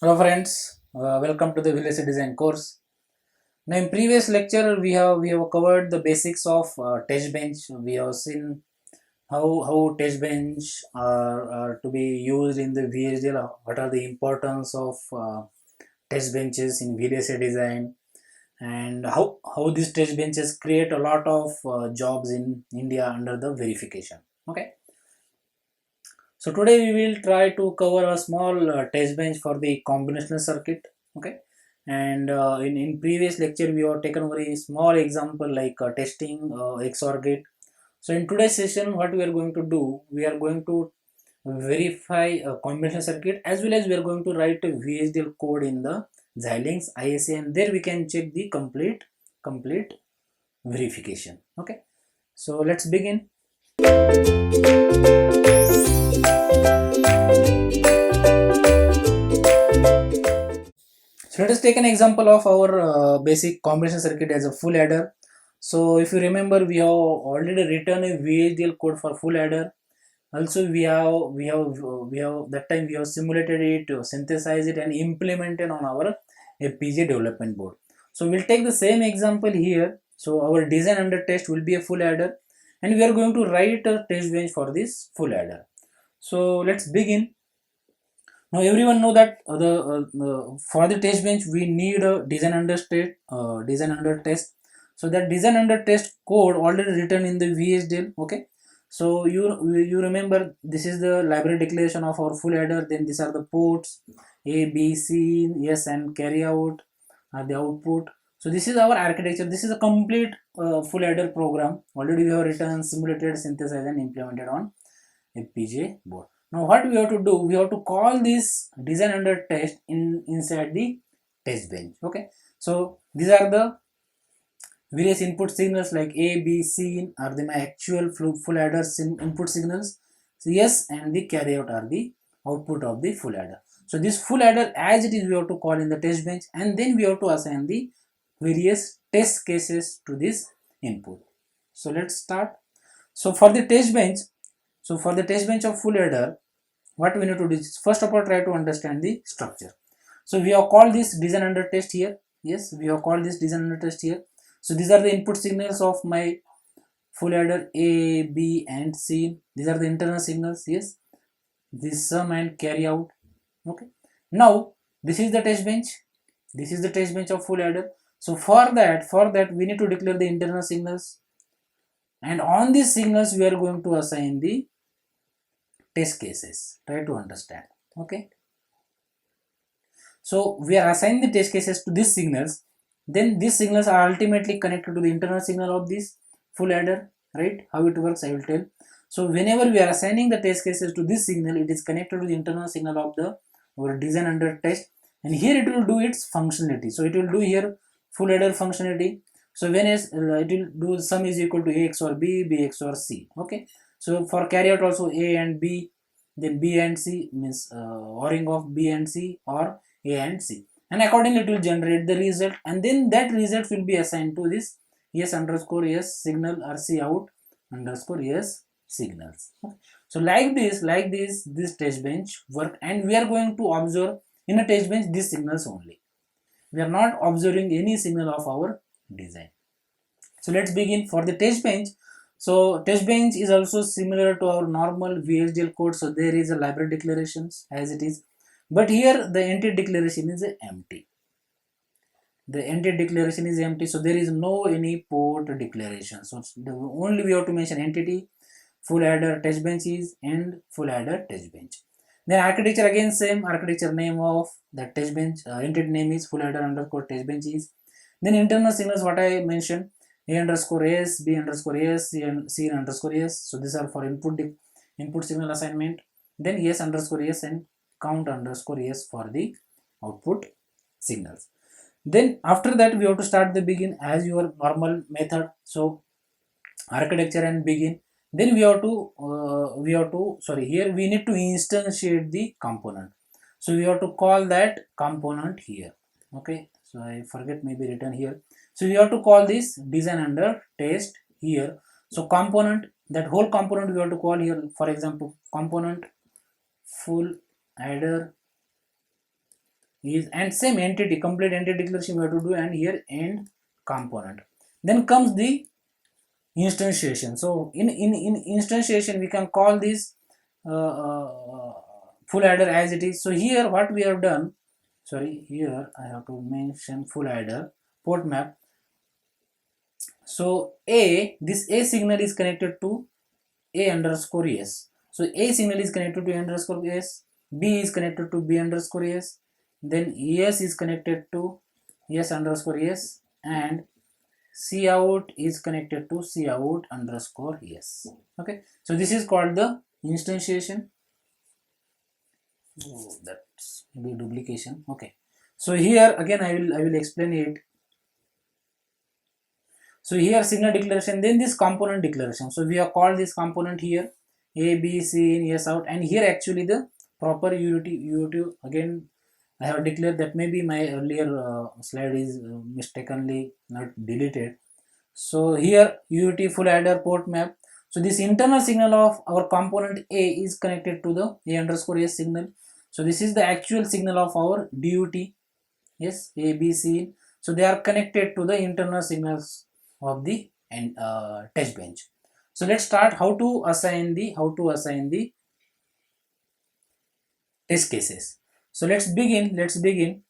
Hello friends, welcome to the VLC design course. Now in previous lecture we have covered the basics of test bench. We have seen how test bench are to be used in the VHDL. What are the importance of test benches in VLC design, and how these test benches create a lot of jobs in India under the verification. Okay. So today we will try to cover a small test bench for the combinational circuit. Okay, and in previous lecture we have taken a very small example like testing XOR gate. So in today's session, what we are going to do, we are going to verify a combinational circuit, as well as we are going to write a VHDL code in the Xilinx ISA, and there we can check the complete verification. Okay, so let's begin. So let us take an example of our basic combination circuit as a full adder. So if you remember, we have already written a VHDL code for full adder. Also, we have that time we have simulated it, synthesized it, and implemented on our FPGA development board. So we'll take the same example here. So our design under test will be a full adder, and we are going to write a test bench for this full adder. So let's begin. Now everyone know that for the test bench we need a design under test. So that design under test code already written in the VHDL. Okay. So you remember, this is the library declaration of our full adder. Then these are the ports A, B, C, yes, and carry out are the output. So this is our architecture. This is a complete full adder program. Already we have written, simulated, synthesized, and implemented on FPGA board. Now what we have to do, we have to call this design under test inside the test bench. Okay, so these are the various input signals like A, B, C are the my actual full adder input signals. So yes, and the carry out are the output of the full adder. So this full adder as it is we have to call in the test bench, and then we have to assign the various test cases to this input. So let's start. So for the test bench, of full adder, what we need to do is first of all try to understand the structure. So we have called this design under test here. Yes, we have called this design under test here. So these are the input signals of my full adder A, B, and C. These are the internal signals. Yes, this sum and carry out. Okay. Now this is the test bench. This is the test bench of full adder. So for that we need to declare the internal signals, and on these signals we are going to assign the test cases. Try to understand. Okay. So we are assigning the test cases to these signals. Then these signals are ultimately connected to the internal signal of this full adder. Right? How it works, I will tell. So whenever we are assigning the test cases to this signal, it is connected to the internal signal of the our design under test, and here it will do its functionality. So it will do here full adder functionality. So when it will do sum is equal to A XOR B, B XOR C. Okay. So for carry out also A and B, then B and C means ORing of B and C, or A and C, and accordingly it will generate the result, and then that result will be assigned to this yes underscore yes signal or C out underscore yes signals. Okay. So this test bench work, and we are going to observe in a test bench these signals only. We are not observing any signal of our design. So let's begin for the test bench. So test bench is also similar to our normal VHDL code. So there is a library declarations as it is, but here the entity declaration is empty. The entity declaration is empty, so there is no any port declaration. So the only we have to mention entity, full adder test bench is, and full adder test bench. Then architecture again same architecture, name of the test bench entity name is full adder underscore test bench is. Then internal signals what I mentioned, A underscore S, B underscore S, C underscore S. So these are for input signal assignment. Then S underscore S and count underscore S for the output signals. Then after that we have to start the begin as your normal method. So architecture and begin. Then here we need to instantiate the component. So we have to call that component here. Okay. So I forget maybe written here. So we have to call this design under test here. So component, that whole component we have to call here. For example, component full adder is, and same entity, complete entity declaration we have to do, and here end component. Then comes the instantiation. So in instantiation we can call this full adder as it is. So here what we have done, sorry, here I have to mention full adder port map. So this A signal is connected to A underscore S. So A signal is connected to A underscore S, B is connected to B underscore S, then S is connected to S underscore S, and C out is connected to C out underscore S. Okay, so this is called the instantiation. Oh, that's maybe duplication. Okay, so here again I will explain it. So here signal declaration, then this component declaration. So we have called this component here A, B, C in, S out, and here actually the proper UT again I have declared that. Maybe my earlier slide is mistakenly not deleted. So here UT full adder port map. So this internal signal of our component A is connected to the A underscore S signal. So this is the actual signal of our DUT. Yes, A, B, C. So they are connected to the internal signals of the test bench. So let's start how to assign the test cases. So let's begin.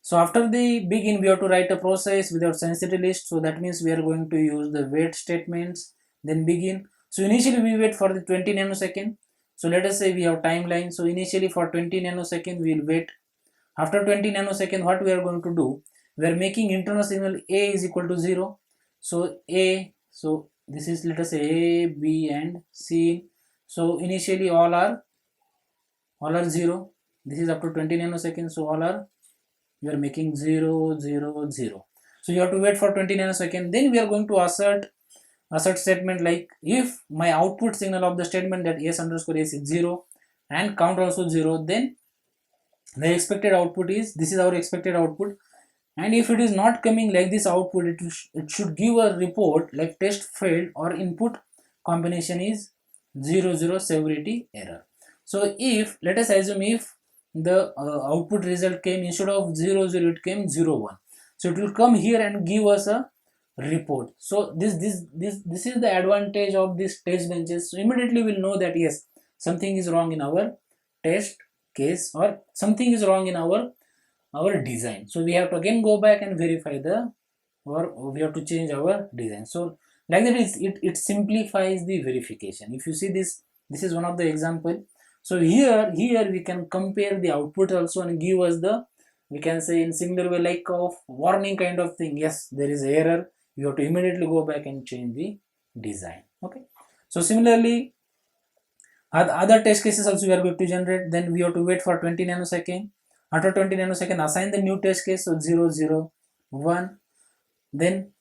So after the begin, we have to write a process without sensitivity list. So that means we are going to use the wait statements, then begin. So initially we wait for the 20 nanosecond. So let us say we have timeline. So initially for 20 nanosecond we will wait. After 20 nanosecond, what we are going to do? We are making internal signal A is equal to 0. So this is, let us say, A, B and C. So initially all are 0. This is up to 20 nanoseconds. So all are, we are making 0, 0, 0. So you have to wait for 20 nanoseconds. Then we are going to assert statement like, if my output signal of the statement that S underscore S is 0 and count also 0, then the expected output is, this is our expected output, and if it is not coming like this output, it should give a report like test failed or input combination is 00 severity error. So if, let us assume, if the output result came instead of 00, it came 01, so it will come here and give us a report. So this is the advantage of these test benches. So immediately we'll know that yes, something is wrong in our test case or something is wrong in our design. So we have to again go back and verify the, or we have to change our design. So like that it simplifies the verification. If you see this is one of the example. So here we can compare the output also and give us the, we can say in similar way like of warning kind of thing. Yes, there is error, you have to immediately go back and change the design. Okay, so similarly other test cases also we are going to generate. Then we have to wait for 20 nanosecond. After 20 nanosecond, assign the new test case. So 0, 0, 1, then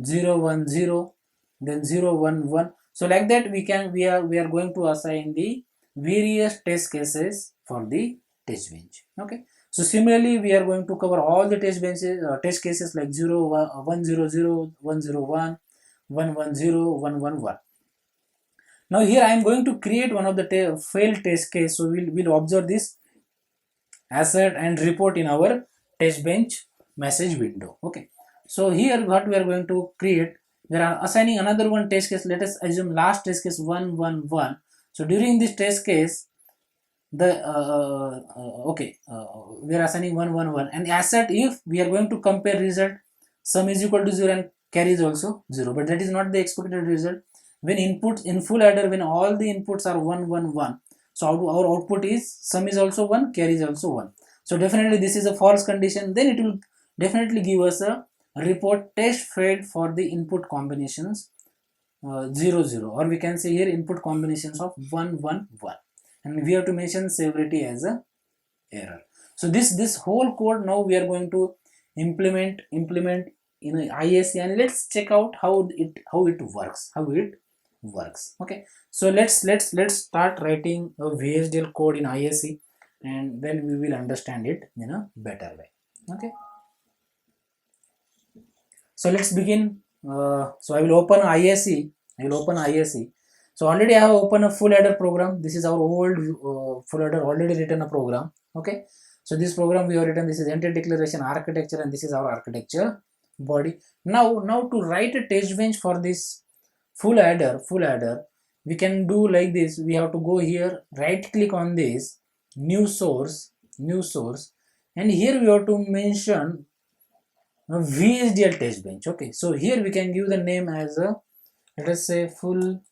0, 1, 0, then 0, 1, 1. So like that we are going to assign the various test cases for the test bench. Okay, so similarly we are going to cover all the test cases like 0, 1, 0, 0, 1, 0, 1, 1, 1, 0, 1, 1, 1. Now here I am going to create one of the failed test case. So we'll observe this assert and report in our test bench message window. Okay, so here what we are going to create, we are assigning another one test case. Let us assume last test case 1, 1, 1. So during this test case, the we are assigning 1, 1, 1, and assert if we are going to compare result, sum is equal to 0 and carry is also 0, but that is not the expected result. When inputs in full adder, when all the inputs are 1, 1, 1, so our output is sum is also 1, carry is also 1. So definitely this is a false condition. Then it will definitely give us a report test failed for the input combinations 0, 0, or we can say here input combinations of 1, 1, 1, and we have to mention severity as a error. So this whole code now we are going to implement in ISC, and let's check out how it works. Okay, so let's start writing a VHDL code in ISC, and then we will understand it in a better way. Okay, so let's begin. So I will open ISC. So already I have opened a full adder program. This is our old full adder already written a program. Okay, So this program we have written, this is entity declaration architecture, and this is our architecture body. Now to write a test bench for this full adder, we can do like this. We have to go here, right click on this, new source, and here we have to mention VHDL test bench. Okay, so here we can give the name as a, let us say, full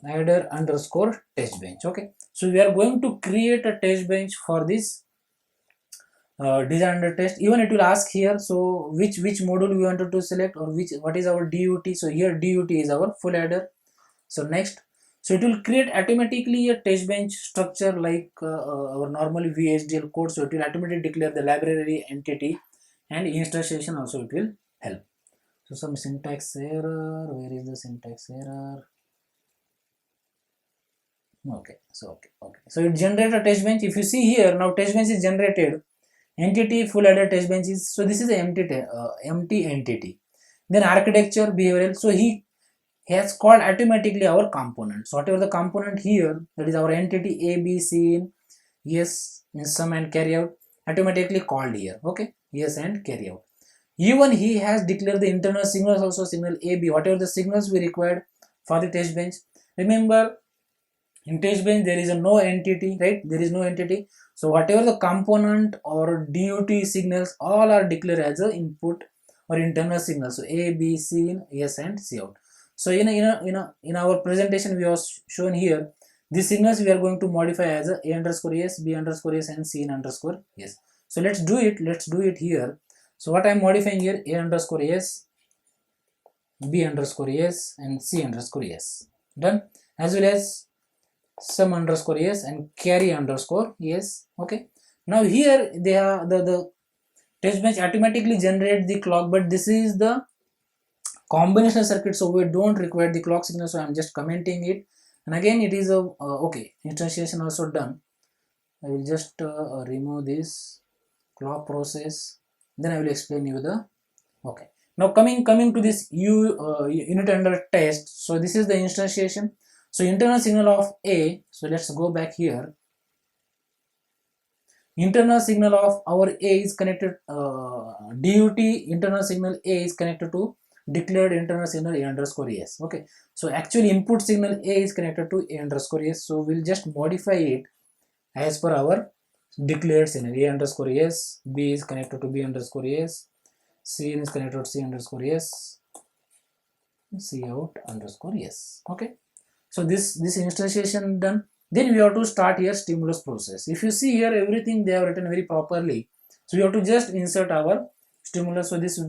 adder underscore test bench. Okay, so we are going to create a test bench for this design under test. Even it will ask here, so which module we wanted to select, or what is our DUT. So here DUT is our full adder. So next, so it will create automatically a test bench structure like our normally VHDL code. So it will automatically declare the library entity, and instantiation also it will help. So some syntax error, where is the syntax error? Okay, so it generated a test bench. If you see here, now test bench is generated, entity full adder test bench is, so this is the empty entity. Then architecture behavioral, so he has called automatically our component. So whatever the component here, that is our entity a, b, c, in yes, in sum and carry out, automatically called here. Okay, yes and carry out. Even he has declared the internal signals also, signal a, b, whatever the signals we required for the test bench. Remember, in test bench there is a no entity, right? There is no entity. So whatever the component or DUT signals, all are declared as a input or internal signals. So a, b, c in, yes and c out. So in our presentation we have shown here, these signals we are going to modify as a underscore yes, b underscore yes, and c in underscore yes. So let's do it here. So what I'm modifying here, a underscore yes, b underscore yes, and c underscore yes. Done. As well as sum underscore yes and carry underscore yes. Okay, now here they are the test bench automatically generate the clock, but this is the combinational circuit, so we don't require the clock signal. So I'm just commenting it, and again it is a okay, instantiation also done. I will just remove this clock process, then I will explain you the. Okay, now coming to this unit under test. So this is the instantiation. So internal signal of a, so let's go back here. Internal signal of our a is connected, DUT internal signal a is connected to declared internal signal a underscore yes. Okay, so actually input signal a is connected to a underscore yes. So we'll just modify it as per our declared signal. A underscore yes, b is connected to b underscore yes, c is connected to c underscore yes, c out underscore yes. Okay, so this instantiation done. Then we have to start here stimulus process. If you see here, everything they have written very properly. So we have to just insert our stimulus. So this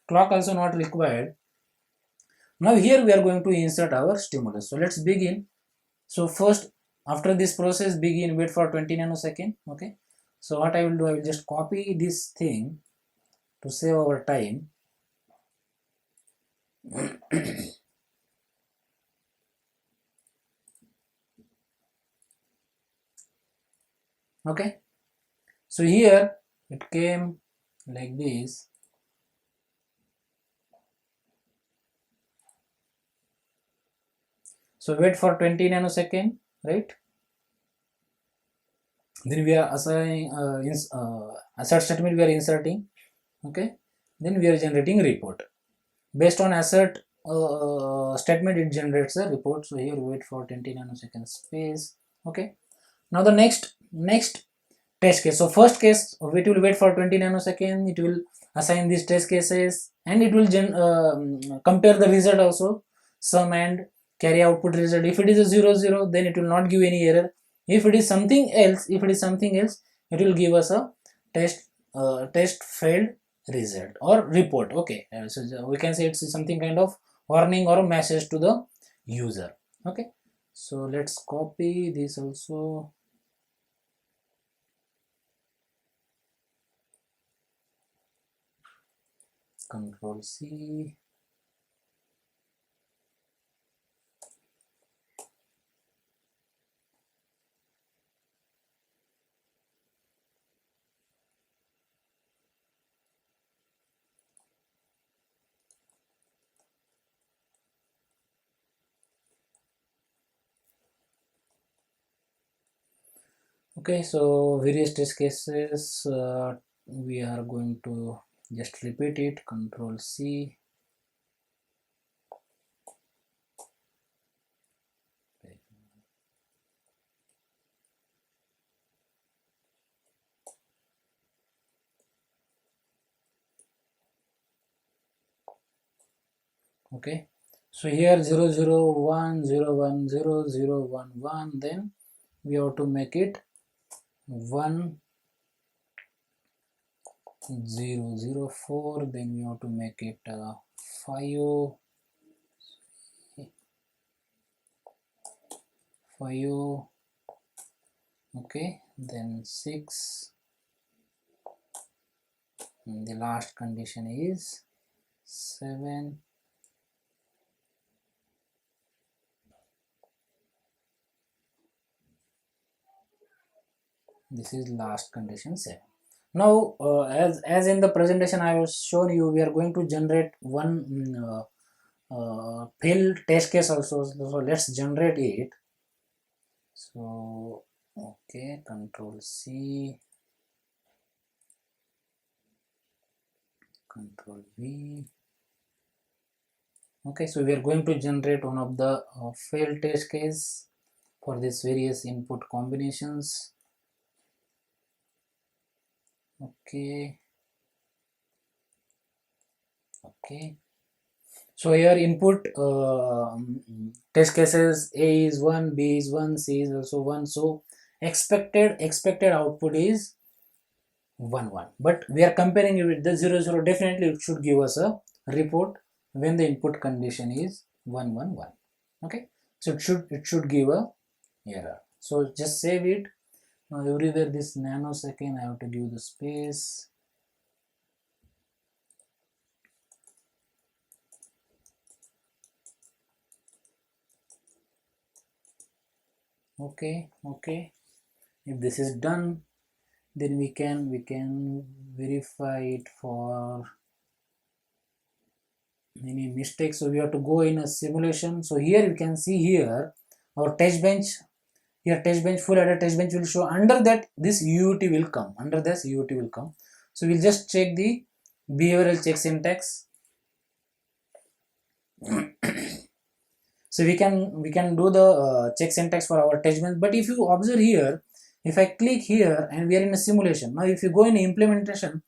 clock also not required. Now here we are going to insert our stimulus. So let's begin. So first, after this process begin, wait for 20 nanosecond. Okay, so what I will do, I will just copy this thing to save our time. Okay, so here it came like this. So wait for 20 nanosecond, right? Then we are assigning assert statement we are inserting. Okay, then we are generating report based on assert statement. It generates a report. So here wait for 20 nanosecond space. Okay, now the next test case. So first case, it will wait for 20 nanosecond. It will assign these test cases, and it will compare the result also, sum and carry output result. If it is a 0 0, then it will not give any error. If it is something else, it will give us a test failed result or report. Okay, so we can say it's something kind of warning or a message to the user. Okay, so let's copy this also. Control C. Okay, so various test cases, we are going to just repeat it. Control C. Okay, so here 001 010 011, then we have to make it 1004, then we have to make it 5 5, okay, then 6, and the last condition is 7. This is last condition 7. Now as in the presentation I was shown you, we are going to generate one failed test case also. So let's generate it. So okay, control C, control V. Okay, so we are going to generate one of the failed test case for this various input combinations. Okay, okay, so here input test cases, A is 1, B is 1, C is also 1, so expected output is 1 1, but we are comparing it with the 0 0. Definitely it should give us a report when the input condition is 1 1 1. Okay, so it should give a error. So just save it. Now everywhere this nanosecond I have to give the space. Okay, okay, if this is done, then we can verify it for any mistakes. So we have to go in a simulation. So here you can see here our test bench. Here test bench, full adder test bench will show. Under that this UUT will come. Under this UUT will come. So we'll just check the behavioral check syntax. So we can do the check syntax for our test bench. But if you observe here, if I click here and we are in a simulation. Now if you go in implementation,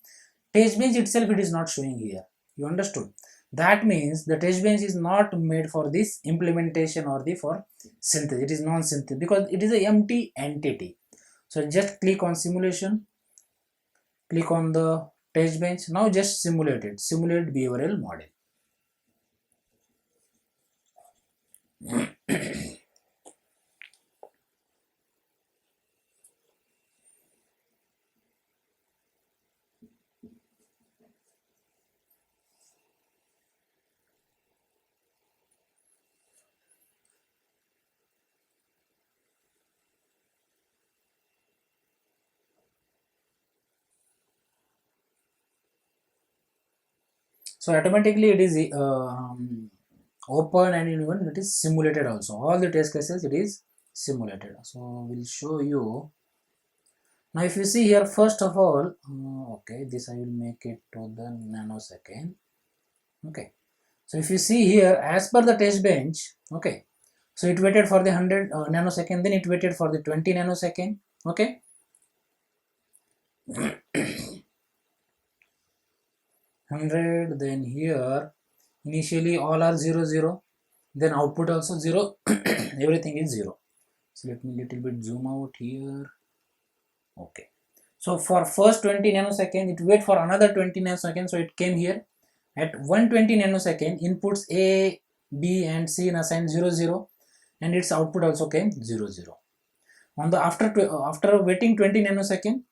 test bench itself it is not showing here. You understood? That means the test bench is not made for this implementation or the for synthesis. It is non-synthesis because it is a empty entity. So just click on simulation, click on the test bench. Now just simulate it. Simulate behavioral model. So automatically it is open, and even it is simulated also. All the test cases it is simulated. So we'll show you. Now if you see here, first of all, okay, this I will make it to the nanosecond. Okay, so if you see here, as per the test bench, okay, so it waited for the 100 nanosecond, then it waited for the 20 nanosecond. Okay, 100, then here initially all are 0 0, then output also 0. Everything is 0. So let me little bit zoom out here. Okay, so for first 20 nanosecond it wait for another 20 nanoseconds, so it came here at 120 nanosecond. Inputs A, B and C in assigned 0 0, and its output also came 0 0. On the after waiting 20 nanosecond,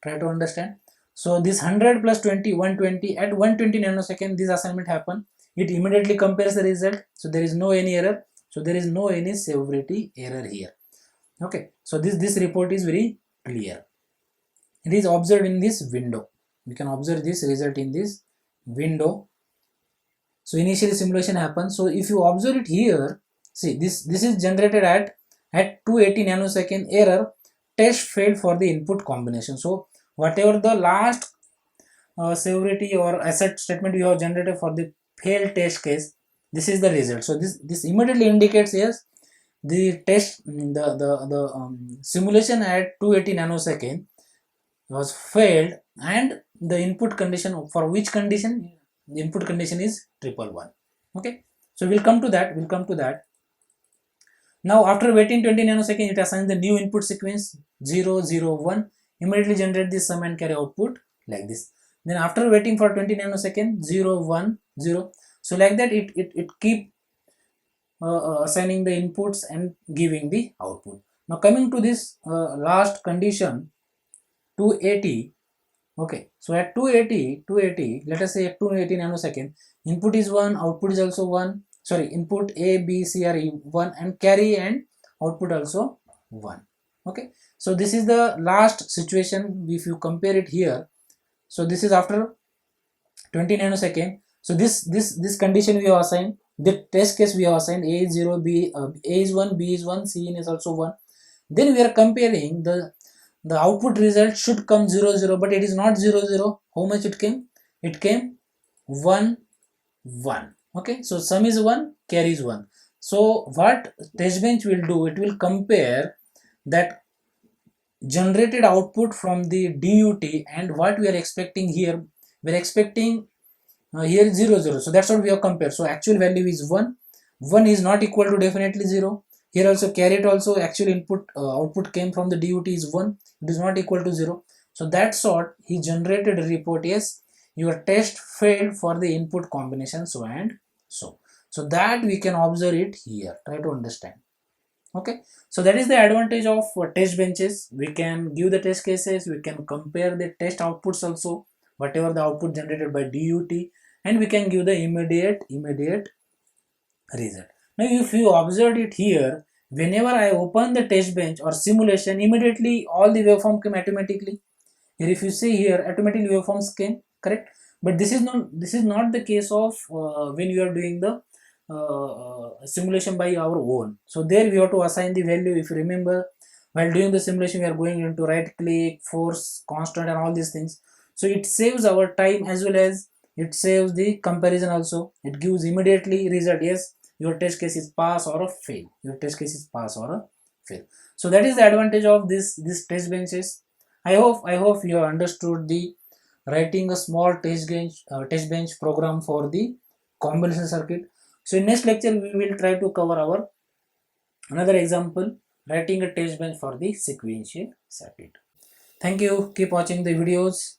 try to understand. So this 100 plus 20, 120, at 120 nanosecond this assignment happen. It immediately compares the result, so there is no any error. So there is no any severity error here. Okay, so this report is very clear. It is observed in this window. We can observe this result in this window. So initially simulation happens. So if you observe it here, see this is generated at 280 nanosecond error. test failed for the input combination. So whatever the last severity or asset statement you have generated for the failed test case, this is the result. So this immediately indicates, yes, the test, the simulation at 280 nanosecond was failed, and the input condition, for which condition, the input condition is 111. Okay, so we'll come to that. Now after waiting 20 nanosecond, it assigns the new input sequence 001, immediately generate this sum and carry output like this. Then after waiting for 20 nanosecond, 010, so like that it keep assigning the inputs and giving the output. Now coming to this last condition, 280. Okay, so at 280, let us say at 280 nanosecond, input is 1, output is also 1. Sorry, input A, B, C are 1, and carry and output also 1. Okay, so this is the last situation. If you compare it here, so this is after 20 nanosecond. So this condition we have assigned, the test case we have assigned, A is 0, A is 1, B is 1, C is also 1. Then we are comparing the output result should come 0 0, but it is not 0 0. How much it came? It came 1 1. Okay, so sum is 1, carry is 1. So what test bench will do, it will compare that generated output from the DUT and what we are expecting here. We are expecting here 0 0, so that's what we have compared. So actual value is 1. 1 is not equal to definitely 0. Here also carry it also, actual input output came from the DUT is 1, it is not equal to 0. So that sort he generated a report, yes, your test failed for the input combination so and so. So that we can observe it here, try to understand. Okay, so that is the advantage of test benches. We can give the test cases, we can compare the test outputs also, whatever the output generated by DUT, and we can give the immediate result. Now if you observed it here, whenever I open the test bench or simulation, immediately all the waveform came automatically. Here if you see here, automatically waveforms came, correct? But this is not the case of when you are doing the simulation by our own. So there we have to assign the value. If you remember, while doing the simulation we are going into right click, force constant and all these things. So it saves our time as well as it saves the comparison also. It gives immediately result, yes, your test case is pass or a fail, your test case is pass or a fail. So that is the advantage of this test benches. I hope you have understood the writing a small test bench program for the combination circuit. So in next lecture we will try to cover our another example, writing a test bench for the sequential circuit. Thank you. Keep watching the videos.